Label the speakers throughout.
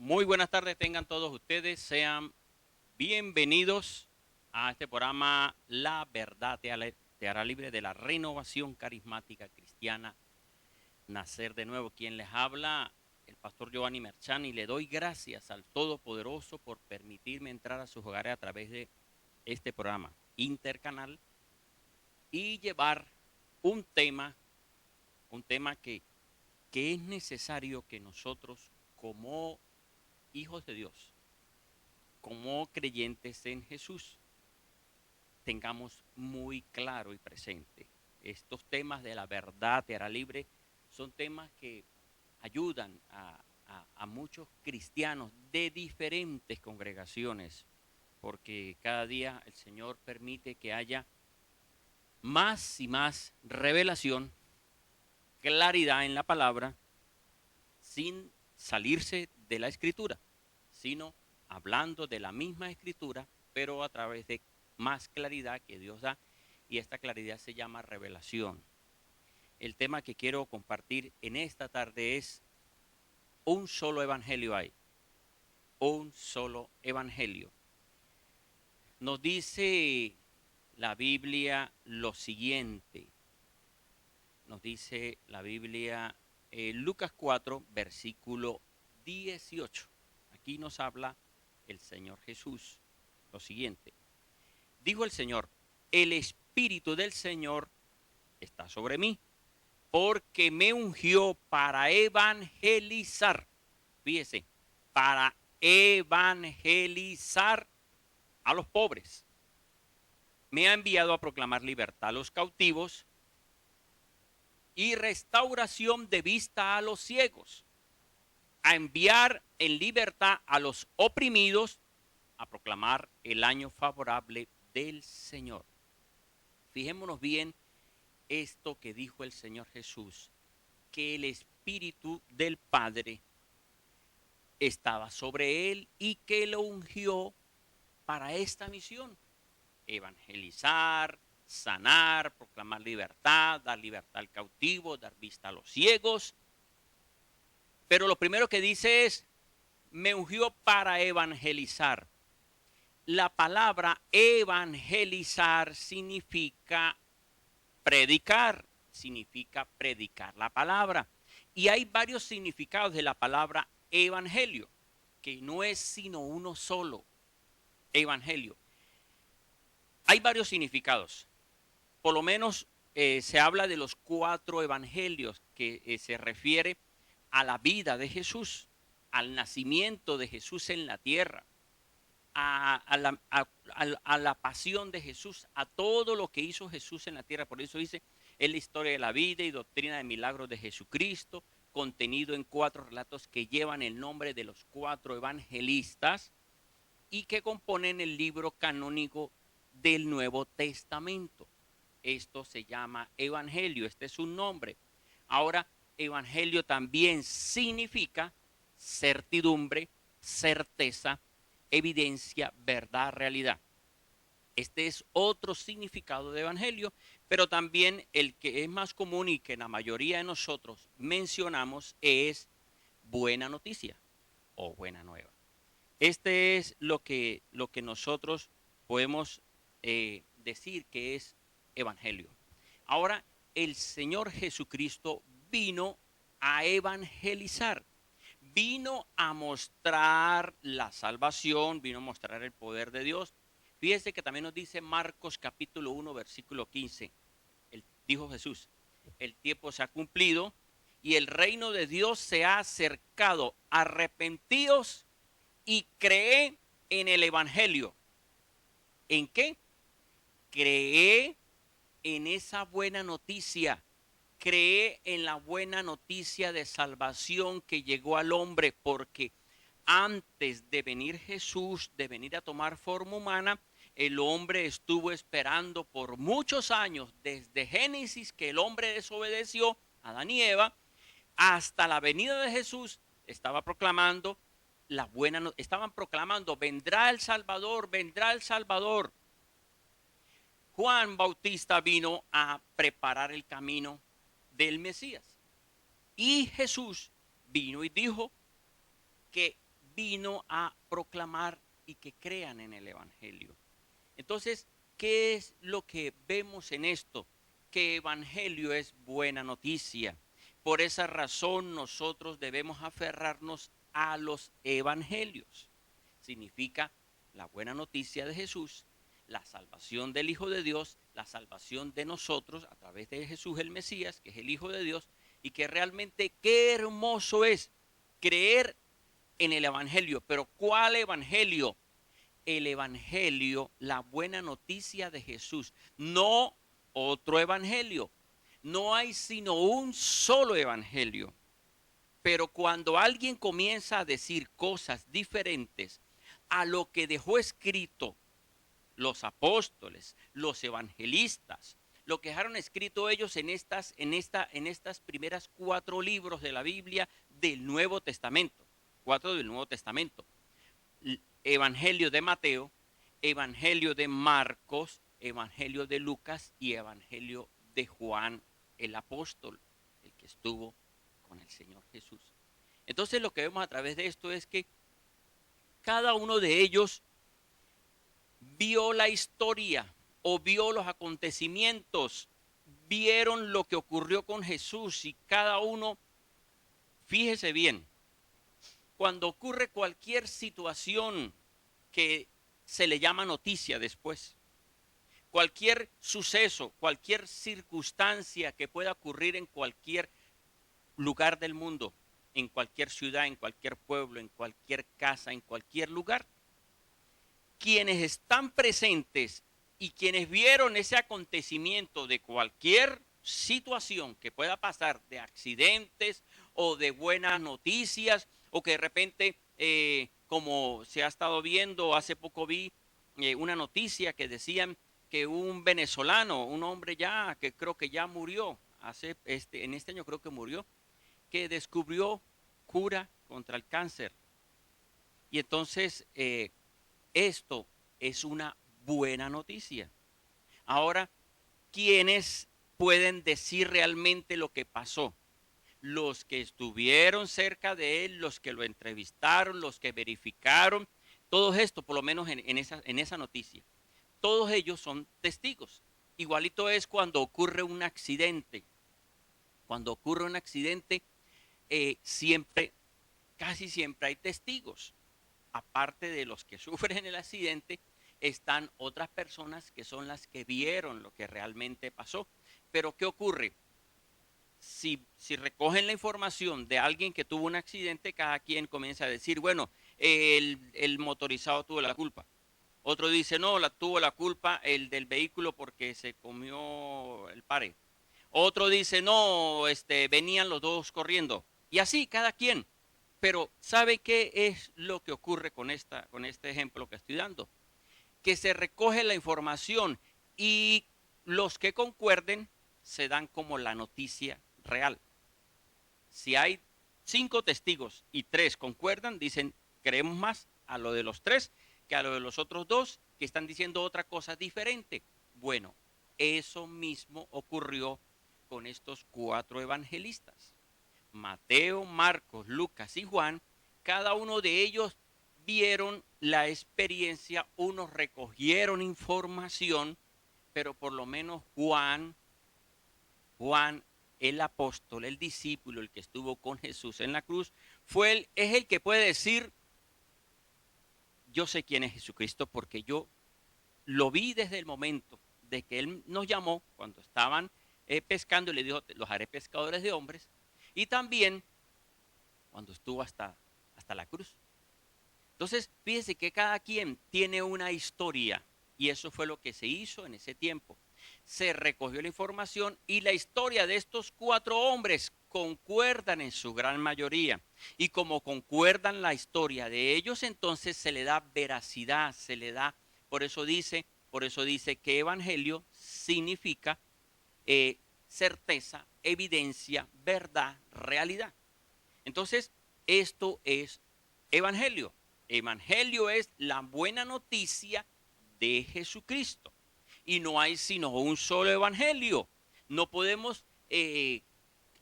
Speaker 1: Muy buenas tardes tengan todos ustedes, sean bienvenidos a este programa La Verdad te hará libre de la renovación carismática cristiana Nacer de Nuevo. Quien les habla, el pastor Giovanni Merchán, y le doy gracias al Todopoderoso por permitirme entrar a sus hogares a través de este programa intercanal y llevar un tema, un tema que es necesario que nosotros como hijos de Dios, como creyentes en Jesús, tengamos muy claro y presente. Estos temas de la verdad te hará libre son temas que ayudan a muchos cristianos de diferentes congregaciones, porque cada día el Señor permite que haya más y más revelación, claridad en la palabra, sin salirse de la escritura, sino hablando de la misma escritura, pero a través de más claridad que Dios da, y esta claridad se llama revelación. El tema que quiero compartir en esta tarde es: un solo evangelio hay, un solo evangelio. Nos dice la Biblia lo siguiente, nos dice la Biblia, Lucas 4, versículo 18. Aquí nos habla el Señor Jesús lo siguiente. Dijo el Señor: el Espíritu del Señor está sobre mí, porque me ungió para evangelizar. Fíjese, para evangelizar a los pobres. Me ha enviado a proclamar libertad a los cautivos y restauración de vista a los ciegos, a enviar en libertad a los oprimidos, a proclamar el año favorable del Señor. Fijémonos bien esto que dijo el Señor Jesús, que el Espíritu del Padre estaba sobre él y que lo ungió para esta misión: evangelizar, sanar, proclamar libertad, dar libertad al cautivo, dar vista a los ciegos. Pero lo primero que dice es: me ungió para evangelizar. La palabra evangelizar significa predicar la palabra. Y hay varios significados de la palabra evangelio, que no es sino uno solo, evangelio. Hay varios significados. Por lo menos se habla de los 4 evangelios, que se refiere a la vida de Jesús, al nacimiento de Jesús en la tierra, a la pasión de Jesús, a todo lo que hizo Jesús en la tierra. Por eso dice: es la historia de la vida y doctrina de milagros de Jesucristo, contenido en 4 relatos que llevan el nombre de los 4 evangelistas y que componen el libro canónico del Nuevo Testamento. Esto se llama evangelio, este es un nombre. Ahora, evangelio también significa certidumbre, certeza, evidencia, verdad, realidad. Este es otro significado de evangelio, pero también el que es más común y que la mayoría de nosotros mencionamos es buena noticia o buena nueva. Este es lo que nosotros podemos decir que es evangelio. Ahora, el Señor Jesucristo vino a evangelizar, vino a mostrar la salvación, vino a mostrar el poder de Dios. Fíjese que también nos dice Marcos capítulo 1, versículo 15. Dijo Jesús: el tiempo se ha cumplido y el reino de Dios se ha acercado. Arrepentíos y cree en el evangelio. ¿En qué? Cree en esa buena noticia. Cree en la buena noticia de salvación que llegó al hombre, porque antes de venir Jesús, de venir a tomar forma humana, el hombre estuvo esperando por muchos años, desde Génesis, que el hombre desobedeció a Adán y Eva, hasta la venida de Jesús. Estaban proclamando: vendrá el Salvador, vendrá el Salvador. Juan Bautista vino a preparar el camino del Mesías. Y Jesús vino y dijo que vino a proclamar y que crean en el evangelio. Entonces, ¿qué es lo que vemos en esto? Que evangelio es buena noticia. Por esa razón nosotros debemos aferrarnos a los evangelios. Significa la buena noticia de Jesús, la salvación del Hijo de Dios, la salvación de nosotros a través de Jesús el Mesías, que es el Hijo de Dios, y que realmente qué hermoso es creer en el evangelio. Pero ¿cuál evangelio? El evangelio, la buena noticia de Jesús, no otro evangelio. No hay sino un solo evangelio. Pero cuando alguien comienza a decir cosas diferentes a lo que dejó escrito los apóstoles, los evangelistas, lo que dejaron escrito ellos en estas primeras 4 libros de la Biblia del Nuevo Testamento, 4 del Nuevo Testamento. Evangelio de Mateo, Evangelio de Marcos, Evangelio de Lucas y Evangelio de Juan el apóstol, el que estuvo con el Señor Jesús. Entonces lo que vemos a través de esto es que cada uno de ellos vio la historia o vio los acontecimientos, vieron lo que ocurrió con Jesús y cada uno, fíjese bien, cuando ocurre cualquier situación que se le llama noticia después, cualquier suceso, cualquier circunstancia que pueda ocurrir en cualquier lugar del mundo, en cualquier ciudad, en cualquier pueblo, en cualquier casa, en cualquier lugar, quienes están presentes y quienes vieron ese acontecimiento de cualquier situación que pueda pasar, de accidentes o de buenas noticias, o que de repente, como se ha estado viendo, hace poco vi una noticia que decían que un venezolano, un hombre ya, que creo que ya murió, en este año creo que murió, que descubrió cura contra el cáncer. Y entonces esto es una buena noticia. Ahora, ¿quiénes pueden decir realmente lo que pasó? Los que estuvieron cerca de él, los que lo entrevistaron, los que verificaron, todo esto, por lo menos en esa noticia. Todos ellos son testigos. Igualito es cuando ocurre un accidente. Cuando ocurre un accidente, casi siempre hay testigos. Aparte de los que sufren el accidente, están otras personas que son las que vieron lo que realmente pasó. Pero ¿qué ocurre? Si recogen la información de alguien que tuvo un accidente, cada quien comienza a decir, bueno, el motorizado tuvo la culpa. Otro dice, no, tuvo la culpa el del vehículo porque se comió el pare. Otro dice, no, venían los dos corriendo. Y así, cada quien. Pero ¿sabe qué es lo que ocurre con este ejemplo que estoy dando? Que se recoge la información y los que concuerden se dan como la noticia real. Si hay 5 testigos y 3 concuerdan, dicen, creemos más a lo de los 3 que a lo de los otros 2 que están diciendo otra cosa diferente. Bueno, eso mismo ocurrió con estos 4 evangelistas. Mateo, Marcos, Lucas y Juan, cada uno de ellos vieron la experiencia, unos recogieron información, pero por lo menos Juan, el apóstol, el discípulo, el que estuvo con Jesús en la cruz, es el que puede decir, yo sé quién es Jesucristo porque yo lo vi desde el momento de que Él nos llamó cuando estaban pescando y le dijo, los haré pescadores de hombres, y también cuando estuvo hasta la cruz. Entonces, fíjese que cada quien tiene una historia y eso fue lo que se hizo en ese tiempo. Se recogió la información y la historia de estos 4 hombres concuerdan en su gran mayoría. Y como concuerdan la historia de ellos, entonces se le da veracidad, por eso dice que evangelio significa certeza, evidencia, verdad, realidad. Entonces, esto es evangelio. Evangelio es la buena noticia de Jesucristo. Y no hay sino un solo evangelio. No podemos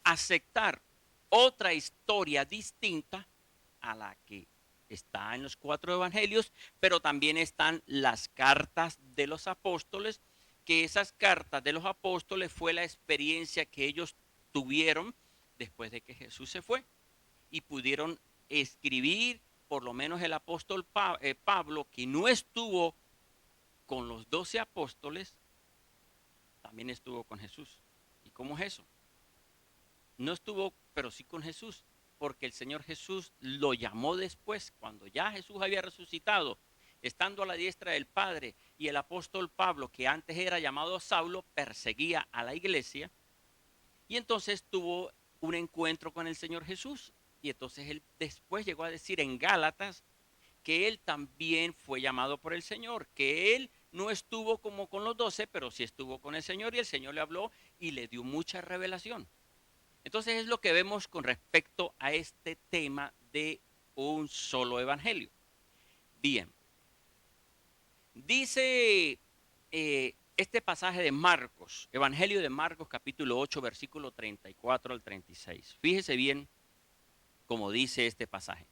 Speaker 1: aceptar otra historia distinta a la que está en los 4 evangelios, pero también están las cartas de los apóstoles, que esas cartas de los apóstoles fue la experiencia que ellos tuvieron después de que Jesús se fue y pudieron escribir, por lo menos el apóstol Pablo, que no estuvo con los 12 apóstoles, también estuvo con Jesús. ¿Y cómo es eso? No estuvo, pero sí con Jesús, porque el Señor Jesús lo llamó después, cuando ya Jesús había resucitado, estando a la diestra del Padre, y el apóstol Pablo, que antes era llamado Saulo, perseguía a la iglesia, y entonces tuvo un encuentro con el Señor Jesús, y entonces él después llegó a decir en Gálatas que él también fue llamado por el Señor, que él no estuvo como con los 12, pero sí estuvo con el Señor, y el Señor le habló y le dio mucha revelación. Entonces es lo que vemos con respecto a este tema de un solo evangelio. Bien, dice este pasaje de Marcos, Evangelio de Marcos capítulo 8, versículo 34 al 36. Fíjese bien cómo dice este pasaje.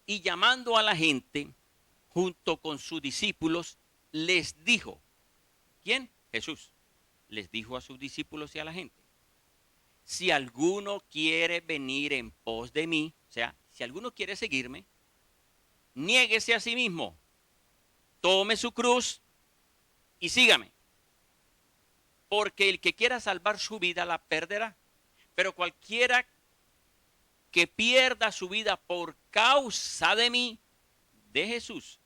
Speaker 1: Y llamando a la gente, junto con sus discípulos, les dijo, ¿quién? Jesús. Les dijo a sus discípulos y a la gente. Si alguno quiere venir en pos de mí, o sea, si alguno quiere seguirme, niéguese a sí mismo, tome su cruz y sígame. Porque el que quiera salvar su vida la perderá. Pero cualquiera que pierda su vida por causa de mí, de Jesús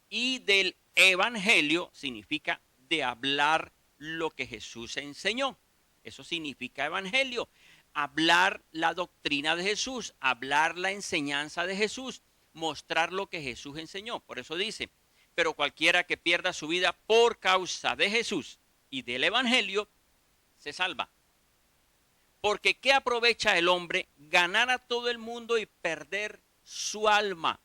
Speaker 1: y del evangelio, significa de hablar lo que Jesús enseñó. Eso significa evangelio, hablar la doctrina de Jesús, hablar la enseñanza de Jesús, mostrar lo que Jesús enseñó. Por eso dice, pero cualquiera que pierda su vida por causa de Jesús y del evangelio, se salva. Porque ¿qué aprovecha el hombre ganar a todo el mundo y perder su alma?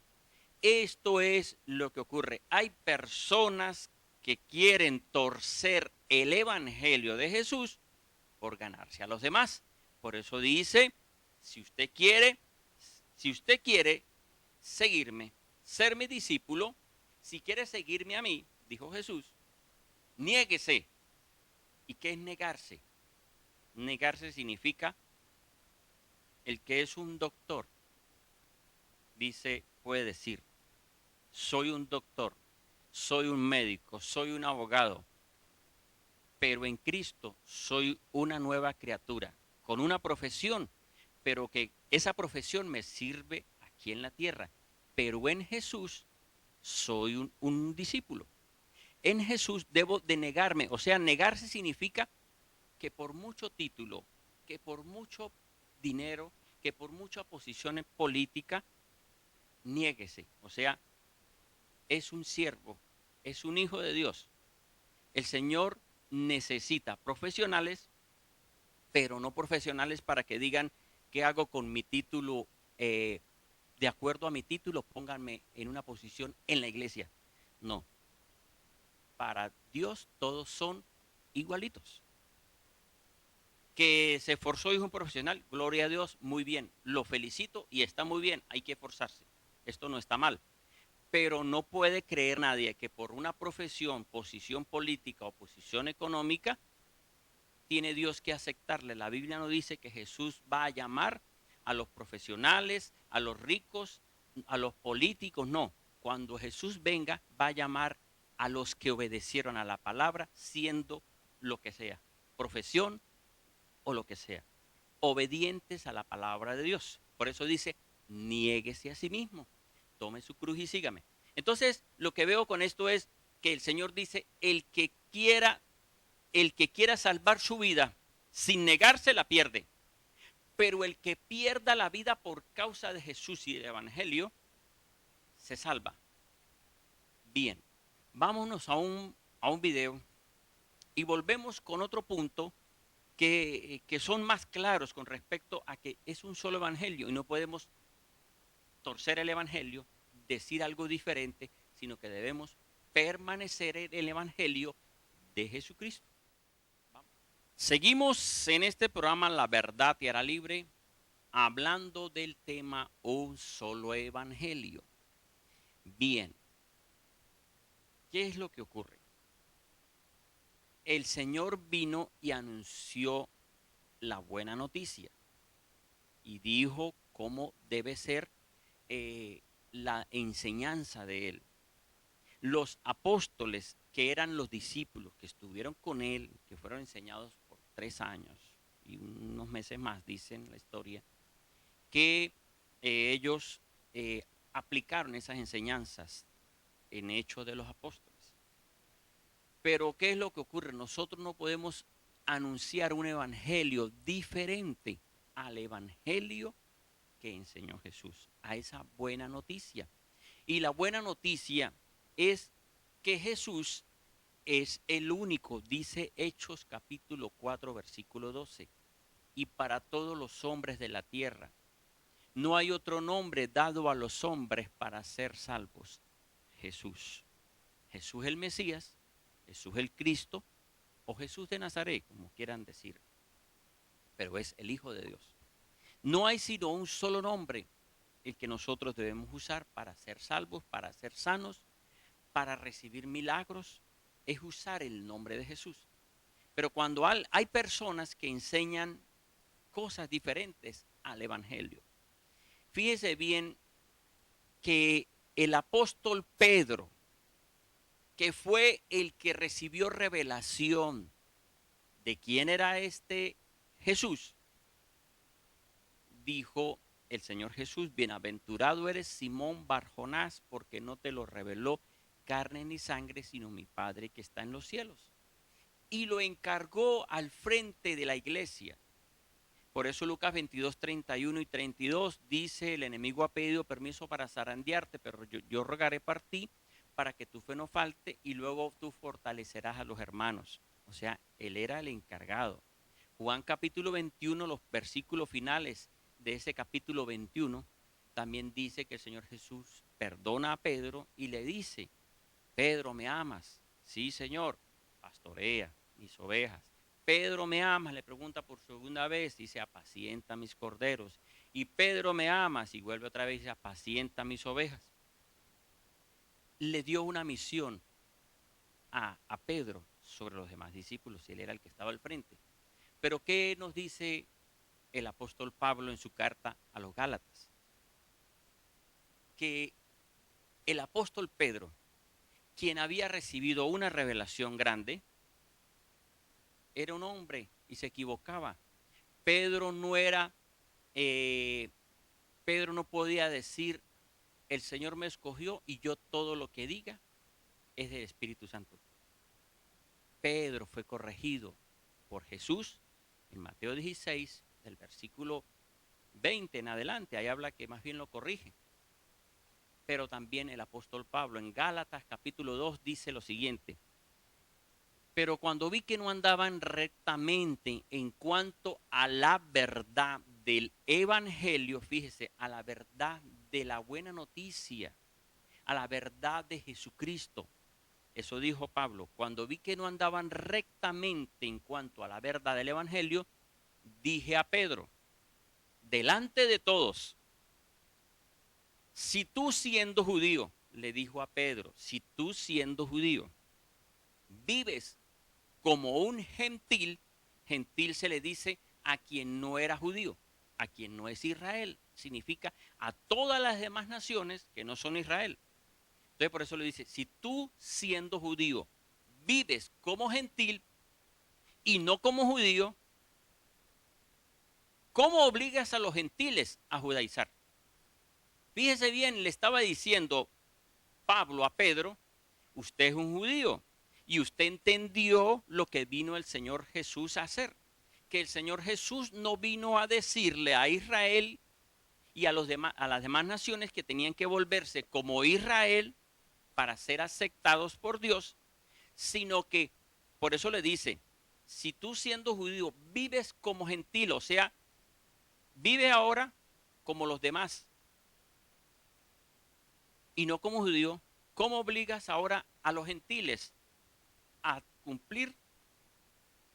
Speaker 1: Esto es lo que ocurre. Hay personas que quieren torcer el evangelio de Jesús por ganarse a los demás. Por eso dice, si usted quiere seguirme, ser mi discípulo, si quiere seguirme a mí, dijo Jesús, niéguese. ¿Y qué es negarse? Negarse significa, el que es un doctor, puede decir, soy un doctor, soy un médico, soy un abogado, pero en Cristo soy una nueva criatura, con una profesión, pero que esa profesión me sirve aquí en la tierra. Pero en Jesús soy un discípulo. En Jesús debo de negarme, o sea, negarse significa que por mucho título, que por mucho dinero, que por mucha posición política, niéguese. O sea, es un siervo, es un hijo de Dios. El Señor necesita profesionales, pero no profesionales para que digan qué hago con mi título, de acuerdo a mi título, pónganme en una posición en la iglesia. No, para Dios todos son igualitos. Que se esforzó y es un profesional, gloria a Dios, muy bien, lo felicito y está muy bien, hay que esforzarse, esto no está mal. Pero no puede creer nadie que por una profesión, posición política o posición económica, tiene Dios que aceptarle. La Biblia no dice que Jesús va a llamar a los profesionales, a los ricos, a los políticos, no. Cuando Jesús venga, va a llamar a los que obedecieron a la palabra, siendo lo que sea, profesión o lo que sea, obedientes a la palabra de Dios. Por eso dice, niéguese a sí mismo, tome su cruz y sígame. Entonces, lo que veo con esto es que el Señor dice, el que quiera salvar su vida sin negarse la pierde. Pero el que pierda la vida por causa de Jesús y del evangelio, se salva. Bien, vámonos a un video y volvemos con otro punto que son más claros con respecto a que es un solo evangelio y no podemos torcer el evangelio, decir algo diferente, sino que debemos permanecer en el evangelio de Jesucristo. Vamos. Seguimos en este programa La Verdad Te Hará Libre, hablando del tema un solo evangelio. Bien, ¿qué es lo que ocurre? El Señor vino y anunció la buena noticia y dijo cómo debe ser eh, la enseñanza de Él. Los apóstoles, que eran los discípulos que estuvieron con Él, que fueron enseñados por 3 años y unos meses más, dicen la historia, que ellos aplicaron esas enseñanzas en Hechos de los Apóstoles. Pero ¿qué es lo que ocurre? Nosotros no podemos anunciar un evangelio diferente al evangelio que enseñó Jesús, a esa buena noticia. Y la buena noticia es que Jesús es el único, dice Hechos capítulo 4, versículo 12, y para todos los hombres de la tierra. No hay otro nombre dado a los hombres para ser salvos. Jesús. Jesús el Mesías, Jesús el Cristo o Jesús de Nazaret, como quieran decir. Pero es el Hijo de Dios. No hay sino un solo nombre el que nosotros debemos usar para ser salvos, para ser sanos, para recibir milagros. Es usar el nombre de Jesús. Pero cuando hay personas que enseñan cosas diferentes al Evangelio. Fíjese bien que el apóstol Pedro, que fue el que recibió revelación de quién era este Jesús, dijo el Señor Jesús: bienaventurado eres Simón Barjonás, porque no te lo reveló carne ni sangre, sino mi Padre que está en los cielos. Y lo encargó al frente de la iglesia. Por eso Lucas 22, 31 y 32 dice: el enemigo ha pedido permiso para zarandearte, pero yo rogaré por ti para que tu fe no falte y luego tú fortalecerás a los hermanos. O sea, él era el encargado. Juan capítulo 21, los versículos finales de ese capítulo 21, también dice que el Señor Jesús perdona a Pedro y le dice: Pedro, ¿me amas? Sí, Señor, pastorea mis ovejas. Pedro, ¿me amas? Le pregunta por segunda vez, dice: apacienta mis corderos. Y Pedro, ¿me amas? Y vuelve otra vez y dice: apacienta mis ovejas. Le dio una misión a Pedro sobre los demás discípulos, y él era el que estaba al frente. Pero ¿qué nos dice el apóstol Pablo en su carta a los Gálatas? Que el apóstol Pedro, quien había recibido una revelación grande, era un hombre y se equivocaba. Pedro no era, Pedro no podía decir: el Señor me escogió y yo todo lo que diga es del Espíritu Santo. Pedro fue corregido por Jesús en Mateo 16, del versículo 20 en adelante. Ahí habla que más bien lo corrige. Pero también el apóstol Pablo en Gálatas capítulo 2 dice lo siguiente: pero cuando vi que no andaban rectamente en cuanto a la verdad del evangelio, fíjese, a la verdad de la buena noticia, a la verdad de Jesucristo. Eso dijo Pablo: cuando vi que no andaban rectamente en cuanto a la verdad del evangelio, dije a Pedro, delante de todos: si tú siendo judío, le dijo a Pedro, si tú siendo judío, vives como un gentil, gentil se le dice a quien no era judío, a quien no es Israel, significa a todas las demás naciones que no son Israel. Entonces por eso le dice: si tú siendo judío vives como gentil y no como judío, ¿cómo obligas a los gentiles a judaizar? Fíjese bien, le estaba diciendo Pablo a Pedro: usted es un judío y usted entendió lo que vino el Señor Jesús a hacer. Que el Señor Jesús no vino a decirle a Israel y a las demás naciones que tenían que volverse como Israel para ser aceptados por Dios, sino que por eso le dice: si tú siendo judío vives como gentil, o sea, vive ahora como los demás y no como judío, ¿cómo obligas ahora a los gentiles a cumplir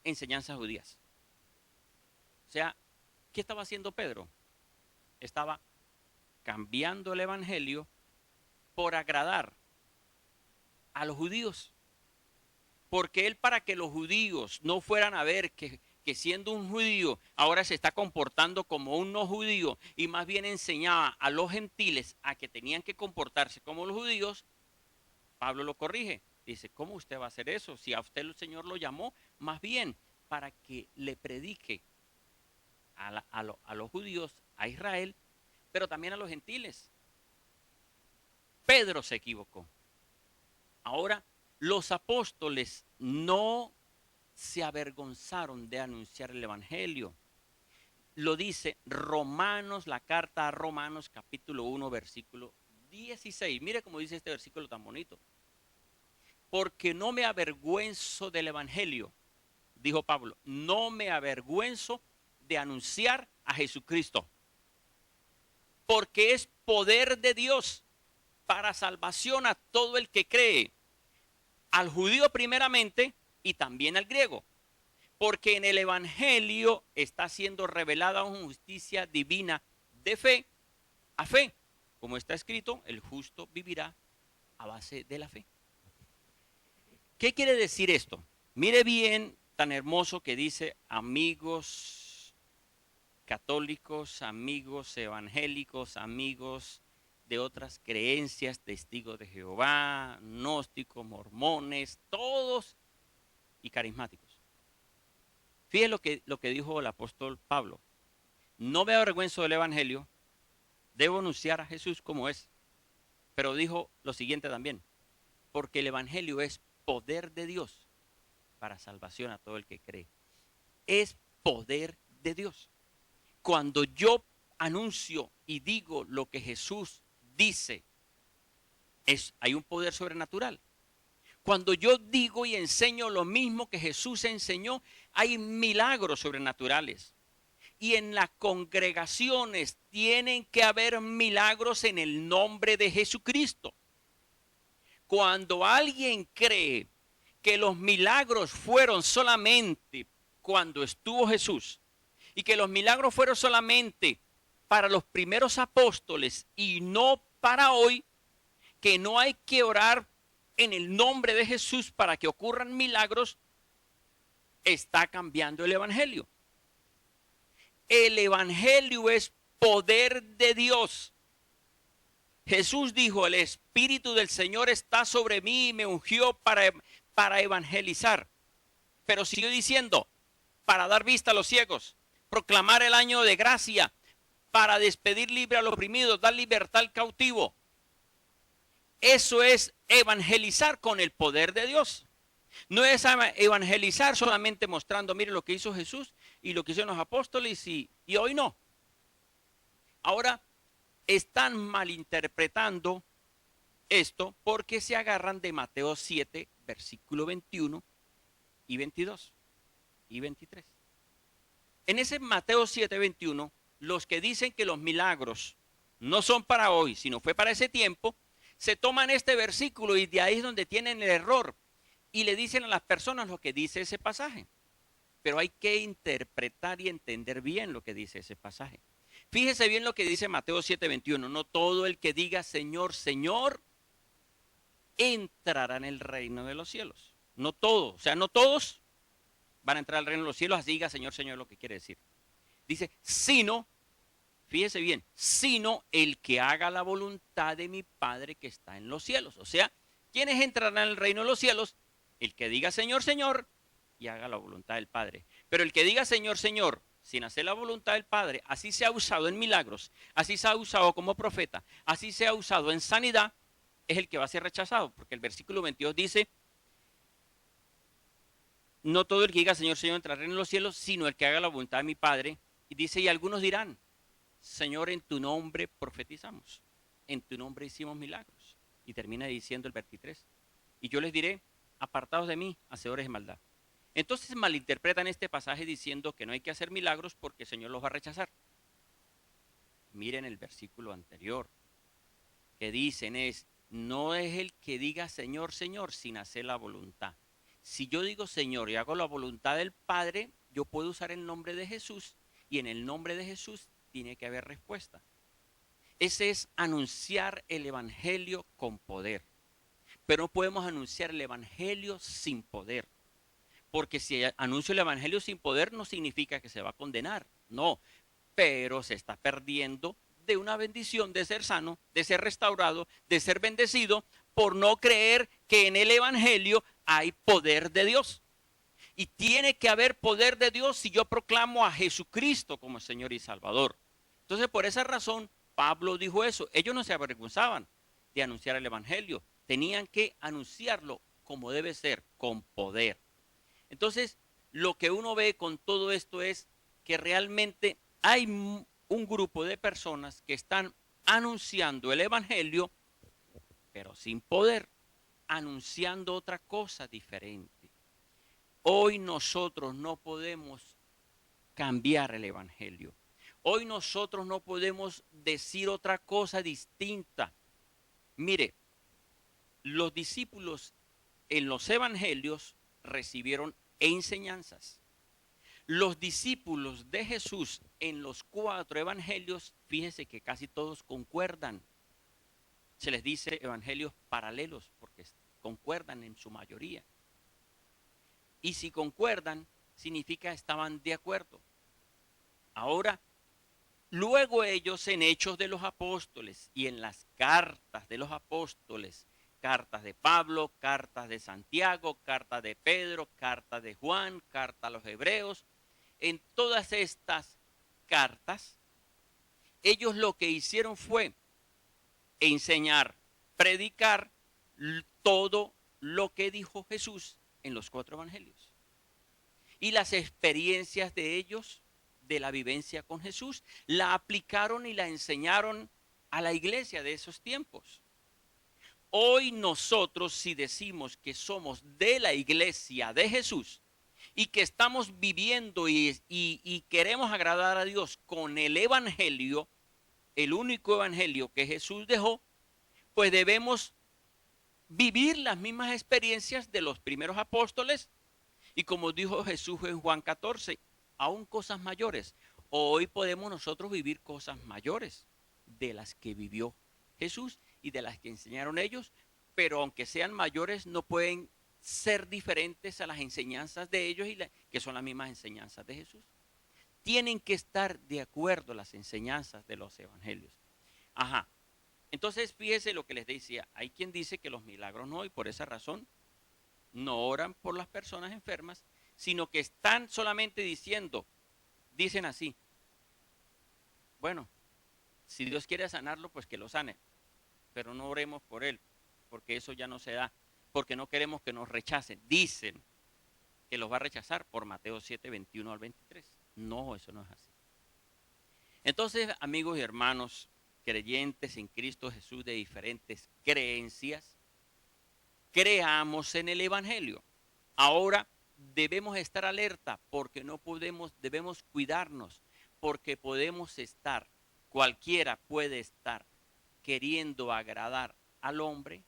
Speaker 1: enseñanzas judías? O sea, ¿qué estaba haciendo Pedro? Estaba cambiando el evangelio por agradar a los judíos. Porque él, para que los judíos no fueran a ver que siendo un judío ahora se está comportando como un no judío, y más bien enseñaba a los gentiles a que tenían que comportarse como los judíos, Pablo lo corrige. Dice, ¿cómo usted va a hacer eso? Si a usted el Señor lo llamó, más bien para que le predique a los judíos, a Israel, pero también a los gentiles. Pedro se equivocó. Ahora, los apóstoles no se avergonzaron de anunciar el evangelio. Lo dice Romanos, la carta a Romanos, capítulo 1, versículo 16. Mire cómo dice este versículo tan bonito. Porque no me avergüenzo del evangelio, dijo Pablo, no me avergüenzo de anunciar a Jesucristo, porque es poder de Dios para salvación a todo el que cree, al judío primeramente y también al griego, porque en el evangelio está siendo revelada una justicia divina de fe a fe, como está escrito, el justo vivirá a base de la fe. ¿Qué quiere decir esto? Mire bien, tan hermoso que dice, amigos católicos, amigos evangélicos, amigos de otras creencias, testigos de Jehová, gnósticos, mormones, todos y carismáticos. Fíjense lo que dijo el apóstol Pablo. No me avergüenzo del evangelio, debo anunciar a Jesús como es. Pero dijo lo siguiente también, porque el evangelio es poder de Dios para salvación a todo el que cree. Es poder de Dios. Cuando yo anuncio y digo lo que Jesús dice, hay un poder sobrenatural. Cuando yo digo y enseño lo mismo que Jesús enseñó, hay milagros sobrenaturales. Y en las congregaciones tienen que haber milagros en el nombre de Jesucristo. Cuando alguien cree que los milagros fueron solamente cuando estuvo Jesús, y que los milagros fueron solamente para los primeros apóstoles y no para hoy, que no hay que orar en el nombre de Jesús para que ocurran milagros, está cambiando el evangelio. El evangelio es poder de Dios. Jesús dijo, el Espíritu del Señor está sobre mí y me ungió para evangelizar. Pero siguió diciendo, para dar vista a los ciegos, proclamar el año de gracia, para despedir libre al oprimido, dar libertad al cautivo. Eso es evangelizar con el poder de Dios. No es evangelizar solamente mostrando, mire lo que hizo Jesús y lo que hicieron los apóstoles y hoy no. Ahora están malinterpretando esto porque se agarran de Mateo 7, versículo 21 y 22 y 23. En ese Mateo 7, 21, los que dicen que los milagros no son para hoy, sino fue para ese tiempo, se toman este versículo y de ahí es donde tienen el error y le dicen a las personas lo que dice ese pasaje. Pero hay que interpretar y entender bien lo que dice ese pasaje. Fíjese bien lo que dice Mateo 7, 21. No todo el que diga Señor, Señor, entrará en el reino de los cielos. No todos, o sea, no todos van a entrar al reino de los cielos, así diga Señor, Señor, lo que quiere decir. Dice, sino, fíjese bien, sino el que haga la voluntad de mi Padre que está en los cielos. O sea, ¿quiénes entrarán en el reino de los cielos? El que diga Señor, Señor, y haga la voluntad del Padre. Pero el que diga Señor, Señor, sin hacer la voluntad del Padre, así se ha usado en milagros, así se ha usado como profeta, así se ha usado en sanidad, es el que va a ser rechazado. Porque el versículo 22 dice, no todo el que diga Señor, Señor entrará en los cielos, sino el que haga la voluntad de mi Padre. Y dice, y algunos dirán, Señor, en tu nombre profetizamos, en tu nombre hicimos milagros. Y termina diciendo el 23, y yo les diré, apartados de mí, hacedores de maldad. Entonces malinterpretan este pasaje diciendo que no hay que hacer milagros porque el Señor los va a rechazar. Miren el versículo anterior, que dicen no es el que diga Señor, Señor, sin hacer la voluntad. Si yo digo Señor y hago la voluntad del Padre, yo puedo usar el nombre de Jesús y en el nombre de Jesús tiene que haber respuesta. Ese es anunciar el evangelio con poder. Pero no podemos anunciar el evangelio sin poder. Porque si anuncio el evangelio sin poder no significa que se va a condenar. No, pero se está perdiendo de una bendición de ser sano, de ser restaurado, de ser bendecido, por no creer que en el evangelio hay poder de Dios. Y tiene que haber poder de Dios si yo proclamo a Jesucristo como Señor y Salvador. Entonces, por esa razón, Pablo dijo eso. Ellos no se avergonzaban de anunciar el evangelio. Tenían que anunciarlo como debe ser, con poder. Entonces, lo que uno ve con todo esto es que realmente hay un grupo de personas que están anunciando el evangelio, pero sin poder, anunciando otra cosa diferente. Hoy nosotros no podemos cambiar el evangelio. Hoy nosotros no podemos decir otra cosa distinta. Mire, los discípulos en los evangelios recibieron enseñanzas. Los discípulos de Jesús en los 4 evangelios, fíjese que casi todos concuerdan. Se les dice evangelios paralelos porque concuerdan en su mayoría. Y si concuerdan, significa estaban de acuerdo. Ahora, luego ellos en Hechos de los Apóstoles y en las cartas de los apóstoles, cartas de Pablo, cartas de Santiago, cartas de Pedro, cartas de Juan, carta a los Hebreos, en todas estas cartas, ellos lo que hicieron fue enseñar, predicar todo lo que dijo Jesús en los 4 evangelios. Y las experiencias de ellos, de la vivencia con Jesús, la aplicaron y la enseñaron a la iglesia de esos tiempos. Hoy nosotros, si decimos que somos de la iglesia de Jesús y que estamos viviendo y queremos agradar a Dios con el evangelio, el único evangelio que Jesús dejó, pues debemos vivir las mismas experiencias de los primeros apóstoles. Y como dijo Jesús en Juan 14, aún cosas mayores. Hoy podemos nosotros vivir cosas mayores de las que vivió Jesús y de las que enseñaron ellos, pero aunque sean mayores no pueden ser diferentes a las enseñanzas de ellos que son las mismas enseñanzas de Jesús. Tienen que estar de acuerdo las enseñanzas de los evangelios. Ajá. Entonces fíjese lo que les decía. Hay quien dice que los milagros no, y por esa razón no oran por las personas enfermas, sino que están solamente dicen así: bueno, si Dios quiere sanarlo, pues que lo sane, pero no oremos por él, porque eso ya no se da, porque no queremos que nos rechacen. Dicen que los va a rechazar por Mateo 7, 21 al 23. No, eso no es así. Entonces, amigos y hermanos, creyentes en Cristo Jesús de diferentes creencias, creamos en el evangelio. Ahora debemos estar alerta porque debemos cuidarnos, porque cualquiera puede estar queriendo agradar al hombre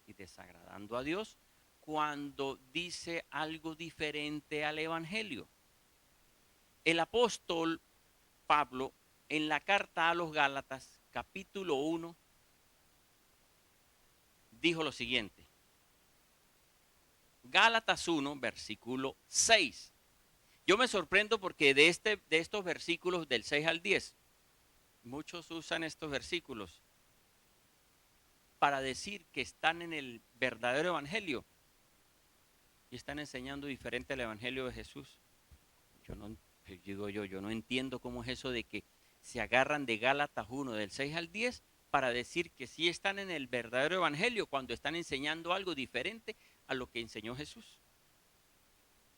Speaker 1: y desagradando a Dios cuando dice algo diferente al evangelio. El apóstol Pablo, en la carta a los Gálatas, capítulo 1, dijo lo siguiente. Gálatas 1, versículo 6. Yo me sorprendo porque de estos versículos del 6 al 10, muchos usan estos versículos para decir que están en el verdadero evangelio y están enseñando diferente al evangelio de Jesús. Yo no entiendo cómo es eso de que se agarran de Gálatas 1 del 6 al 10 para decir que sí están en el verdadero evangelio cuando están enseñando algo diferente a lo que enseñó Jesús.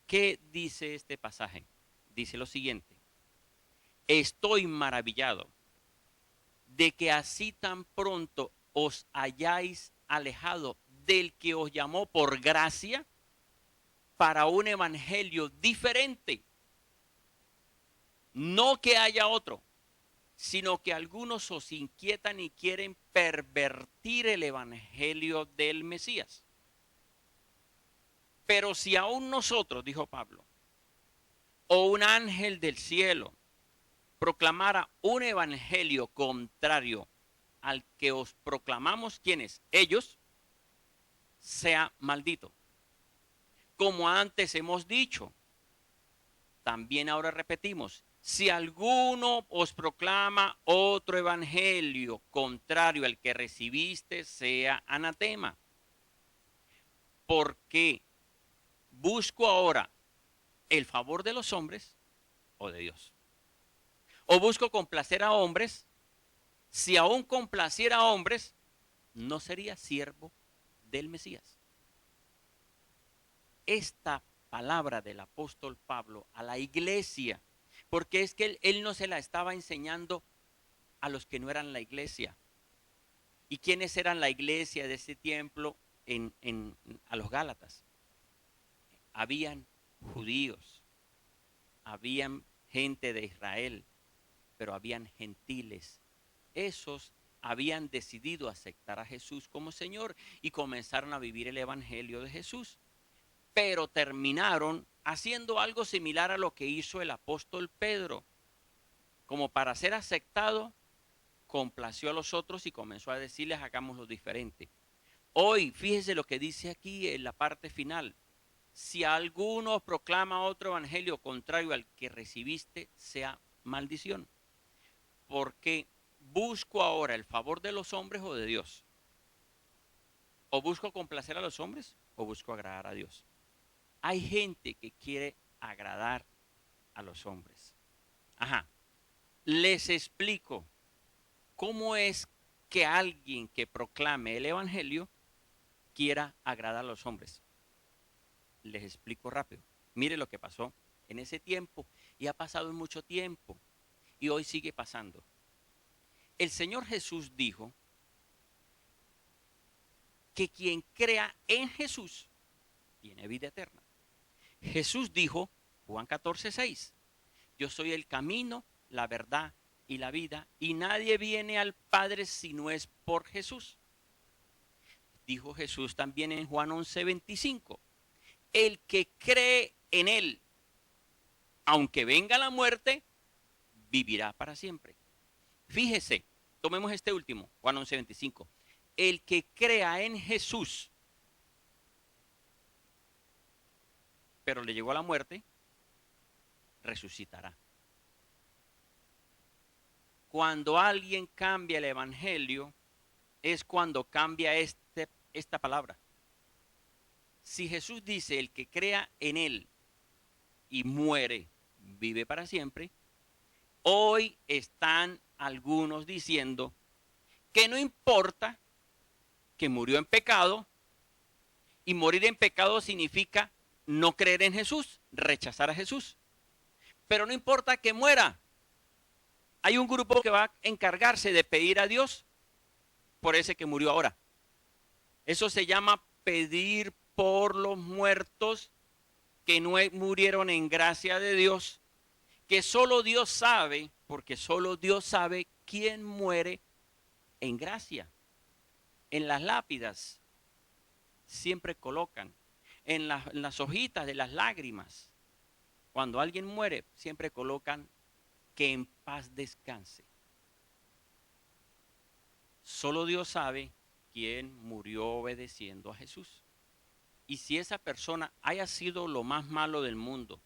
Speaker 1: ¿Qué dice este pasaje? Dice lo siguiente: estoy maravillado de que así tan pronto os hayáis alejado del que os llamó por gracia para un evangelio diferente. No que haya otro, sino que algunos os inquietan y quieren pervertir el evangelio del Mesías. Pero si aún nosotros, dijo Pablo, o un ángel del cielo proclamara un evangelio contrario al que os proclamamos, ¿quiénes? Ellos, sea maldito. Como antes hemos dicho, también ahora repetimos, si alguno os proclama otro evangelio contrario al que recibiste, sea anatema. Porque busco ahora el favor de los hombres o de Dios. O busco complacer a hombres. Si aún complaciera a hombres, no sería siervo del Mesías. Esta palabra del apóstol Pablo a la iglesia, porque es que él no se la estaba enseñando a los que no eran la iglesia. ¿Y quiénes eran la iglesia de ese tiempo a los Gálatas? Habían judíos, habían gente de Israel, pero habían gentiles. Esos habían decidido aceptar a Jesús como Señor y comenzaron a vivir el evangelio de Jesús. Pero terminaron haciendo algo similar a lo que hizo el apóstol Pedro. Como para ser aceptado, complació a los otros y comenzó a decirles hagámoslo diferente. Hoy, fíjese lo que dice aquí en la parte final. Si alguno proclama otro evangelio contrario al que recibiste, sea maldición. Porque busco ahora el favor de los hombres o de Dios. O busco complacer a los hombres o busco agradar a Dios. Hay gente que quiere agradar a los hombres. Ajá. Les explico cómo es que alguien que proclame el evangelio quiera agradar a los hombres. Les explico rápido. Mire lo que pasó en ese tiempo y ha pasado mucho tiempo y hoy sigue pasando. El Señor Jesús dijo que quien crea en Jesús tiene vida eterna. Jesús dijo, Juan 14:6, yo soy el camino, la verdad y la vida, y nadie viene al Padre si no es por Jesús. Dijo Jesús también en Juan 11:25, el que cree en él, aunque venga la muerte, vivirá para siempre. Fíjese, tomemos este último, Juan 11:25, el que crea en Jesús, pero le llegó a la muerte, resucitará. Cuando alguien cambia el evangelio, es cuando cambia esta palabra. Si Jesús dice, el que crea en él y muere, vive para siempre, hoy están algunos diciendo que no importa que murió en pecado, y morir en pecado significa no creer en Jesús, rechazar a Jesús. Pero no importa que muera. Hay un grupo que va a encargarse de pedir a Dios por ese que murió ahora. Eso se llama pedir por los muertos que no murieron en gracia de Dios, que solo Dios sabe, porque solo Dios sabe quién muere en gracia. En las lápidas siempre colocan, en las hojitas de las lágrimas, cuando alguien muere, siempre colocan que en paz descanse. Solo Dios sabe quién murió obedeciendo a Jesús. Y si esa persona haya sido lo más malo del mundo,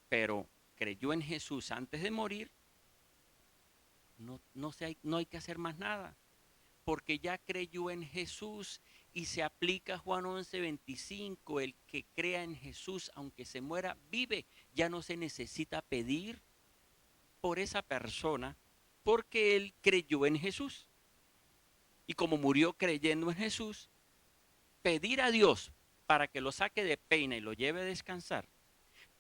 Speaker 1: pero creyó en Jesús antes de morir, no hay que hacer más nada, porque ya creyó en Jesús y se aplica Juan 11:25, el que crea en Jesús, aunque se muera, vive. Ya no se necesita pedir por esa persona, porque él creyó en Jesús. Y como murió creyendo en Jesús, pedir a Dios para que lo saque de pena y lo lleve a descansar,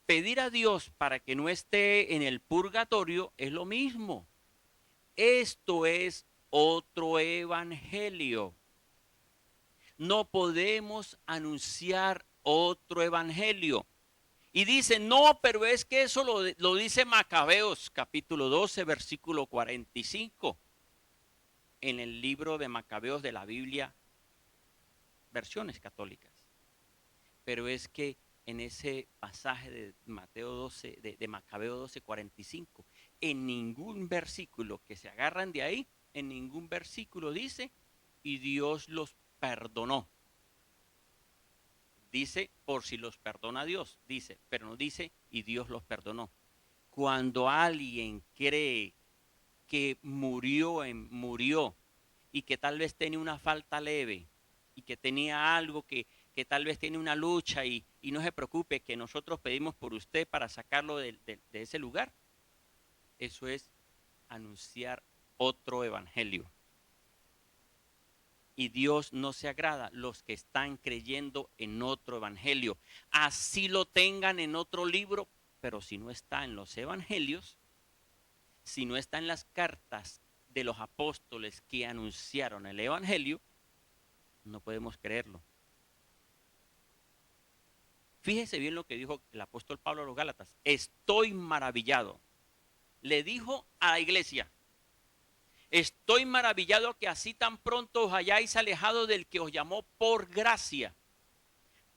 Speaker 1: pedir a Dios para que no esté en el purgatorio, es lo mismo. Esto es otro evangelio. No podemos anunciar otro evangelio. Y dice, no, pero es que eso lo dice Macabeos, capítulo 12, versículo 45, en el libro de Macabeos de la Biblia, versiones católicas. Pero es que en ese pasaje de Mateo 12, de Macabeo 12:45, en ningún versículo que se agarran de ahí en ningún versículo dice, y Dios los perdonó. Dice, por si los perdona Dios, dice, pero no dice, y Dios los perdonó. Cuando alguien cree que murió y que tal vez tenía una falta leve y que tenía algo que tal vez tiene una lucha y no se preocupe que nosotros pedimos por usted para sacarlo de ese lugar, eso es anunciar otro evangelio. Y Dios no se agrada los que están creyendo en otro evangelio. Así lo tengan en otro libro, pero si no está en los evangelios, si no está en las cartas de los apóstoles que anunciaron el evangelio, no podemos creerlo. Fíjese bien lo que dijo el apóstol Pablo a los Gálatas. Estoy maravillado. Le dijo a la iglesia, estoy maravillado que así tan pronto os hayáis alejado del que os llamó por gracia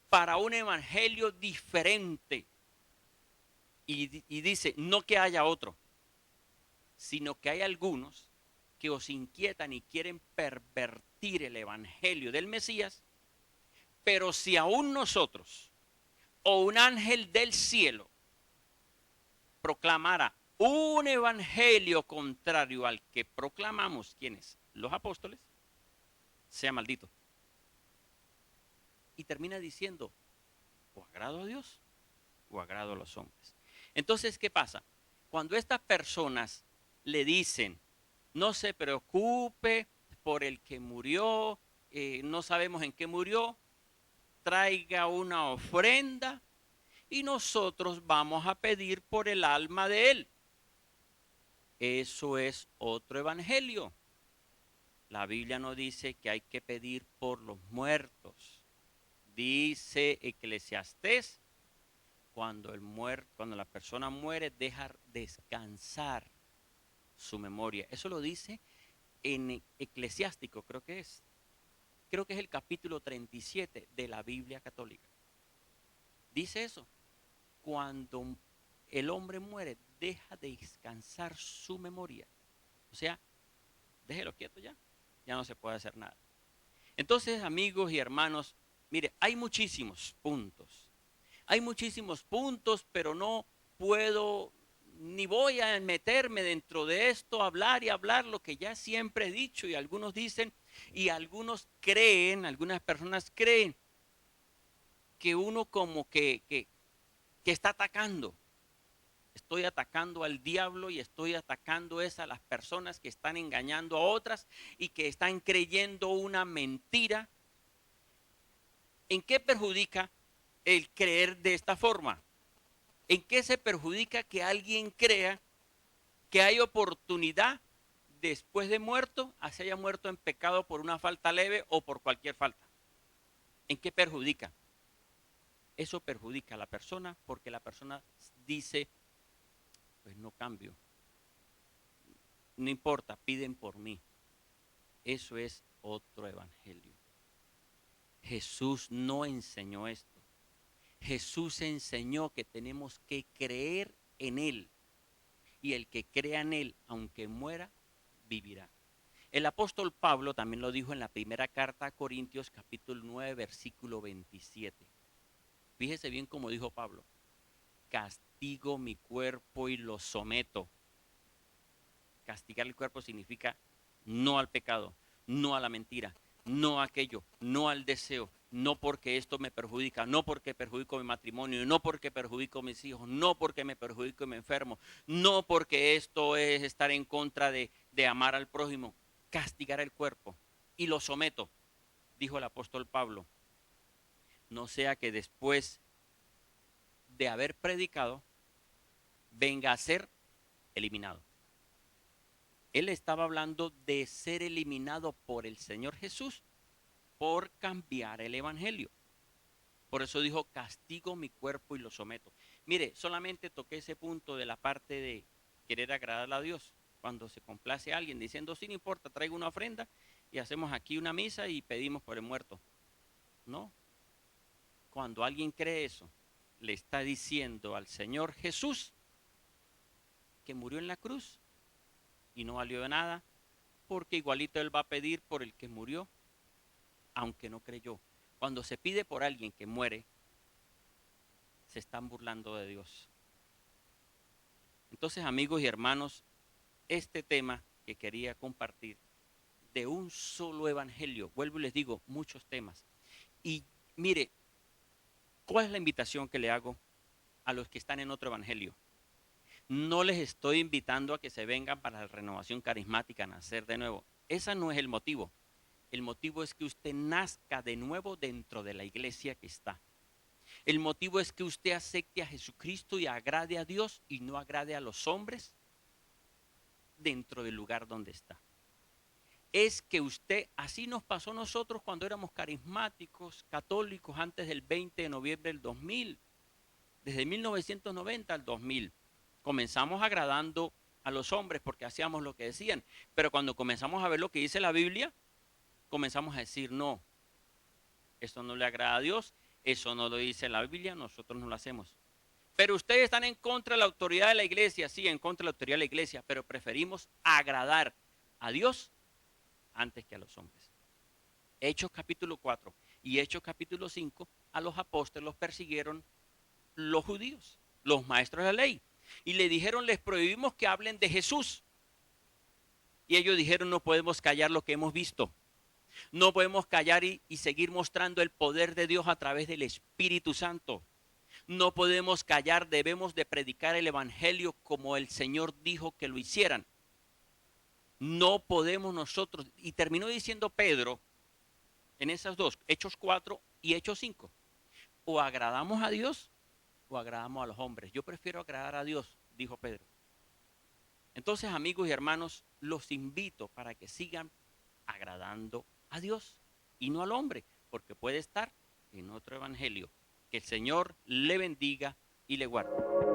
Speaker 1: para un evangelio diferente. Y dice, no que haya otro, sino que hay algunos que os inquietan y quieren pervertir el evangelio del Mesías, pero si aún nosotros o un ángel del cielo proclamara un evangelio contrario al que proclamamos, ¿quiénes? Los apóstoles, sea maldito. Y termina diciendo, o agrado a Dios o agrado a los hombres. Entonces, ¿qué pasa? Cuando estas personas le dicen, no se preocupe por el que murió, no sabemos en qué murió, traiga una ofrenda y nosotros vamos a pedir por el alma de él. Eso es otro evangelio. La Biblia no dice que hay que pedir por los muertos. Dice Eclesiastés, cuando la persona muere, deja descansar su memoria. Eso lo dice en Eclesiástico, creo que es el capítulo 37 de la Biblia católica. Dice eso, cuando el hombre muere, deja de descansar su memoria. O sea, déjelo quieto ya no se puede hacer nada. Entonces, amigos y hermanos, mire, hay muchísimos puntos, pero no puedo ni voy a meterme dentro de esto, hablar lo que ya siempre he dicho, y algunos dicen, y algunas personas creen que uno como que está atacando. Estoy atacando al diablo y estoy atacando a las personas que están engañando a otras y que están creyendo una mentira. ¿En qué perjudica el creer de esta forma? ¿En qué se perjudica que alguien crea que hay oportunidad después de muerto, así haya muerto en pecado por una falta leve o por cualquier falta? ¿En qué perjudica? Eso perjudica a la persona porque la persona dice, pues no cambio, no importa, piden por mí. Eso es otro evangelio. Jesús no enseñó esto. Jesús enseñó que tenemos que creer en Él. Y el que crea en Él, aunque muera, vivirá. El apóstol Pablo también lo dijo en la primera carta a Corintios, capítulo 9, versículo 27. Fíjese bien cómo dijo Pablo. Castigo mi cuerpo y lo someto. Castigar el cuerpo significa no al pecado, no a la mentira, no a aquello, no al deseo, no porque esto me perjudica, no porque perjudico mi matrimonio, no porque perjudico a mis hijos, no porque me perjudico y me enfermo, no porque esto es estar en contra de amar al prójimo. Castigar el cuerpo y lo someto, dijo el apóstol Pablo. No sea que después de haber predicado venga a ser eliminado. Él estaba hablando de ser eliminado por el Señor Jesús por cambiar el evangelio. Por eso dijo, castigo mi cuerpo y lo someto. Mire, solamente toqué ese punto de la parte de querer agradar a Dios. Cuando se complace a alguien diciendo, sí, no importa, traigo una ofrenda y hacemos aquí una misa y pedimos por el muerto. No. Cuando alguien cree eso, le está diciendo al Señor Jesús que murió en la cruz y no valió de nada porque igualito Él va a pedir por el que murió, aunque no creyó. Cuando se pide por alguien que muere, se están burlando de Dios. Entonces, amigos y hermanos, este tema que quería compartir de un solo evangelio, vuelvo y les digo, muchos temas. Y mire, ¿cuál es la invitación que le hago a los que están en otro evangelio? No les estoy invitando a que se vengan para la renovación carismática, a nacer de nuevo. Ese no es el motivo. El motivo es que usted nazca de nuevo dentro de la iglesia que está. El motivo es que usted acepte a Jesucristo y agrade a Dios y no agrade a los hombres dentro del lugar donde está. Es que usted, así nos pasó a nosotros cuando éramos carismáticos, católicos, antes del 20 de noviembre del 2000, desde 1990 al 2000. Comenzamos agradando a los hombres porque hacíamos lo que decían, pero cuando comenzamos a ver lo que dice la Biblia, comenzamos a decir, no, eso no le agrada a Dios, eso no lo dice la Biblia, nosotros no lo hacemos. Pero ustedes están en contra de la autoridad de la iglesia, sí, en contra de la autoridad de la iglesia, pero preferimos agradar a Dios antes que a los hombres. Hechos capítulo 4 y Hechos capítulo 5, a los apóstoles los persiguieron los judíos, los maestros de la ley, y le dijeron, les prohibimos que hablen de Jesús. Y ellos dijeron, no podemos callar lo que hemos visto. No podemos callar y seguir mostrando el poder de Dios a través del Espíritu Santo. No podemos callar, debemos de predicar el evangelio como el Señor dijo que lo hicieran. No podemos nosotros, y terminó diciendo Pedro en esas dos, Hechos 4 y Hechos 5, o agradamos a Dios o agradamos a los hombres. Yo prefiero agradar a Dios, dijo Pedro. Entonces, amigos y hermanos, los invito para que sigan agradando a Dios y no al hombre, porque puede estar en otro evangelio. Que el Señor le bendiga y le guarde.